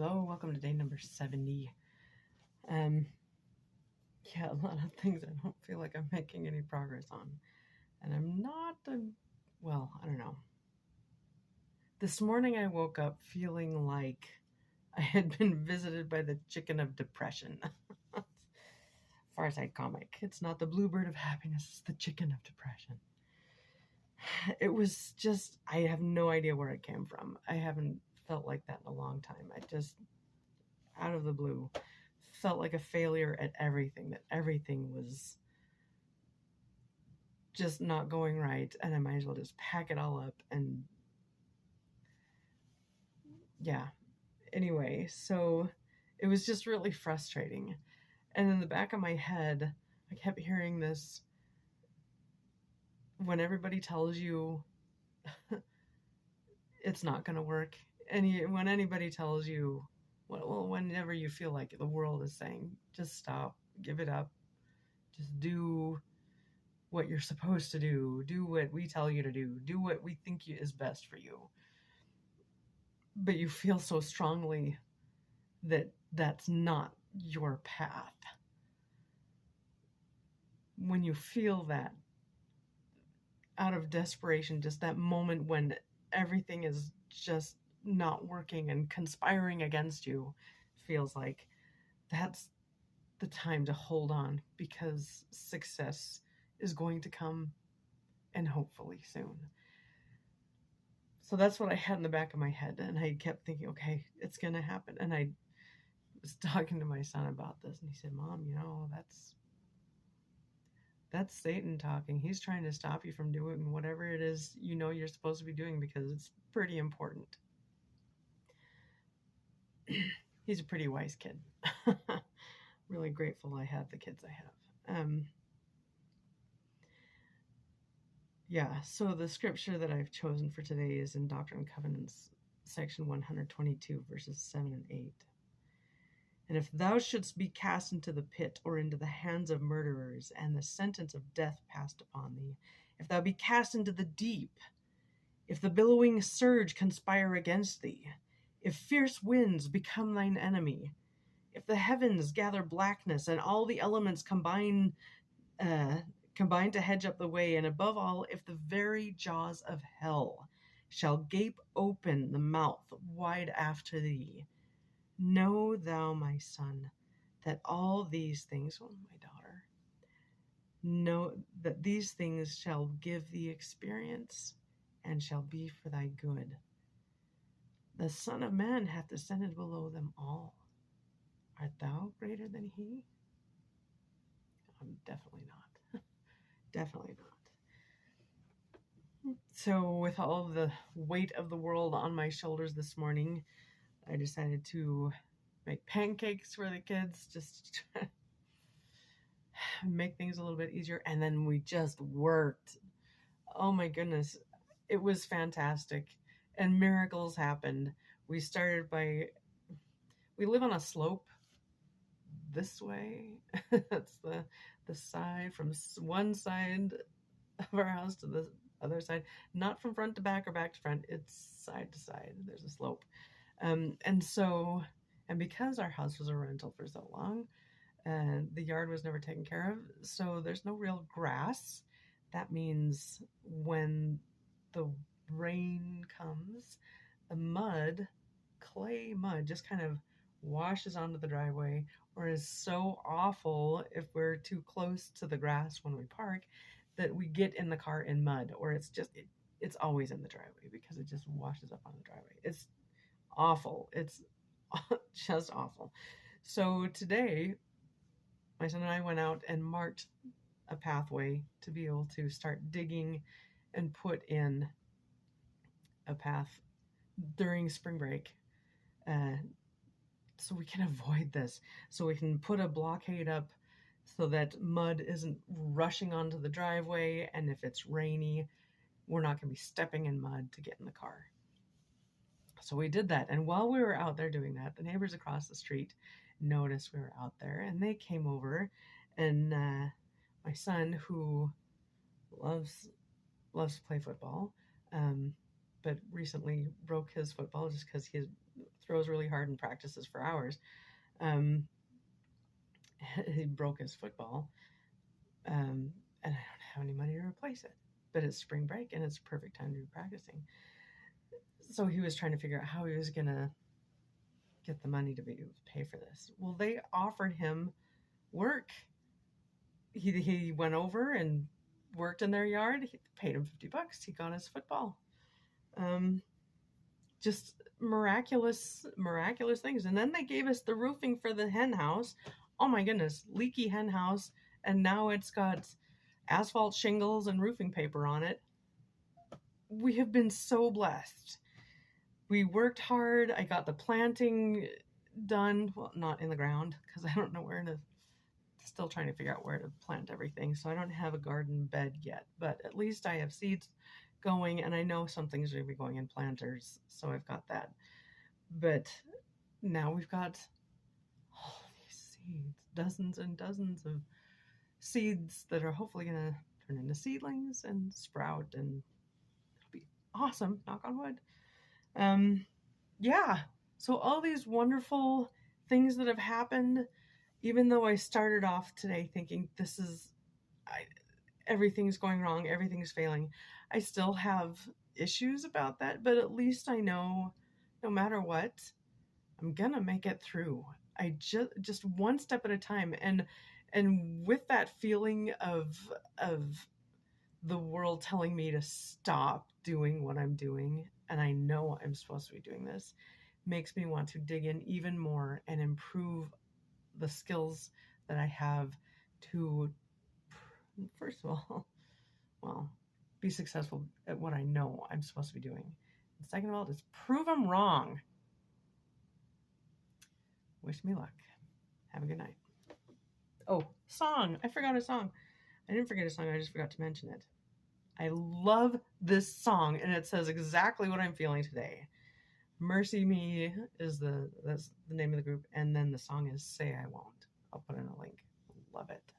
Hello, welcome to day number 70. Um, yeah, a lot of things I don't feel like I'm making any progress on. And I'm not, I don't know. This morning I woke up feeling like I had been visited by the chicken of depression. Far Side comic. It's not the bluebird of happiness, it's the chicken of depression. It was just, I have no idea where it came from. I haven't felt like that in a long time. I just, out of the blue, felt like a failure at everything, that everything was just not going right, and I might as well just pack it all up. And yeah, anyway, so it was just really frustrating. And in the back of my head, I kept hearing this: when everybody tells you it's not going to work, and when anybody tells you, well, whenever you feel like the world is saying, just stop, give it up, just do what you're supposed to do what we tell you to do what we think is best for you. But you feel so strongly that that's not your path. When you feel that out of desperation, just that moment when everything is just not working and conspiring against you, feels like that's the time to hold on, because success is going to come, and hopefully soon. So that's what I had in the back of my head, and I kept thinking, okay, it's going to happen. And I was talking to my son about this, and he said, Mom, that's Satan talking. He's trying to stop you from doing whatever it is you're supposed to be doing, because it's pretty important. He's a pretty wise kid. Really grateful I have the kids I have. So the scripture that I've chosen for today is in Doctrine and Covenants, section 122, verses 7 and 8. And if thou shouldst be cast into the pit, or into the hands of murderers, and the sentence of death passed upon thee, if thou be cast into the deep, if the billowing surge conspire against thee, if fierce winds become thine enemy, if the heavens gather blackness, and all the elements combine to hedge up the way, and above all, if the very jaws of hell shall gape open the mouth wide after thee, know thou, my son, that all these things, my daughter, know that these things shall give thee experience, and shall be for thy good. The Son of Man hath descended below them all. Art thou greater than he? Definitely not. Definitely not. So with all the weight of the world on my shoulders this morning, I decided to make pancakes for the kids, just to make things a little bit easier. And then we just worked. Oh my goodness. It was fantastic. And miracles happened. We live on a slope this way. That's the side, from one side of our house to the other side, not from front to back or back to front. It's side to side. There's a slope. And because our house was a rental for so long, and the yard was never taken care of, so there's no real grass. That means when the rain comes, the clay mud, just kind of washes onto the driveway, or is so awful if we're too close to the grass when we park that we get in the car in mud, or it's always in the driveway because it just washes up on the driveway. It's awful. It's just awful. So today, my son and I went out and marked a pathway to be able to start digging and put in a path during spring break, so we can avoid this. So we can put a blockade up so that mud isn't rushing onto the driveway, and if it's rainy, we're not going to be stepping in mud to get in the car. So we did that, and while we were out there doing that, the neighbors across the street noticed we were out there, and they came over, and my son, who loves to play football, but recently broke his football just because he throws really hard and practices for hours. Um, he broke his football, and I don't have any money to replace it. But it's spring break, and it's a perfect time to be practicing. So he was trying to figure out how he was gonna get the money to pay for this. Well, they offered him work. He went over and worked in their yard. He paid him $50. He got his football. Just miraculous things. And then they gave us the roofing for the hen house. Oh my goodness, leaky hen house, and now it's got asphalt shingles and roofing paper on it. We have been so blessed. We worked hard. I got the planting done. Well, not in the ground because I don't know where to. Still trying to figure out where to plant everything. So I don't have a garden bed yet, but at least I have seeds going, and I know some things are going to be going in planters. So I've got that. But now we've got all these seeds, dozens and dozens of seeds that are hopefully going to turn into seedlings and sprout, and it'll be awesome. Knock on wood. Yeah. So all these wonderful things that have happened, even though I started off today thinking everything's going wrong, everything's failing, I still have issues about that, but at least I know no matter what, I'm gonna make it through. I just one step at a time, and with that feeling of the world telling me to stop doing what I'm doing, and I know I'm supposed to be doing this, makes me want to dig in even more and improve the skills that I have to, first of all, well, be successful at what I know I'm supposed to be doing. And second of all, just prove them wrong. Wish me luck. Have a good night. Oh, song. I forgot a song. I didn't forget a song. I just forgot to mention it. I love this song, and it says exactly what I'm feeling today. Mercy Me is that's the name of the group, and then the song is Say I Won't. I'll put in a link. Love it.